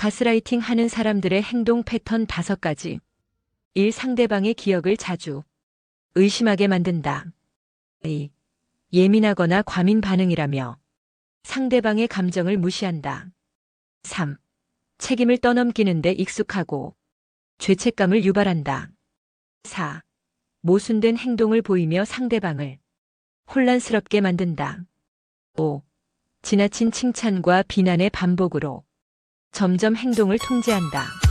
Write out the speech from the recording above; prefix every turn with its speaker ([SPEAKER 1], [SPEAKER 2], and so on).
[SPEAKER 1] 가스라이팅 하는 사람들의 행동 패턴 5가지. 1. 상대방의 기억을 자주 의심하게 만든다. 2. 예민하거나 과민 반응이라며 상대방의 감정을 무시한다. 3. 책임을 떠넘기는데 익숙하고 죄책감을 유발한다. 4. 모순된 행동을 보이며 상대방을 혼란스럽게 만든다. 5. 지나친 칭찬과 비난의 반복으로 점점 행동을 통제한다.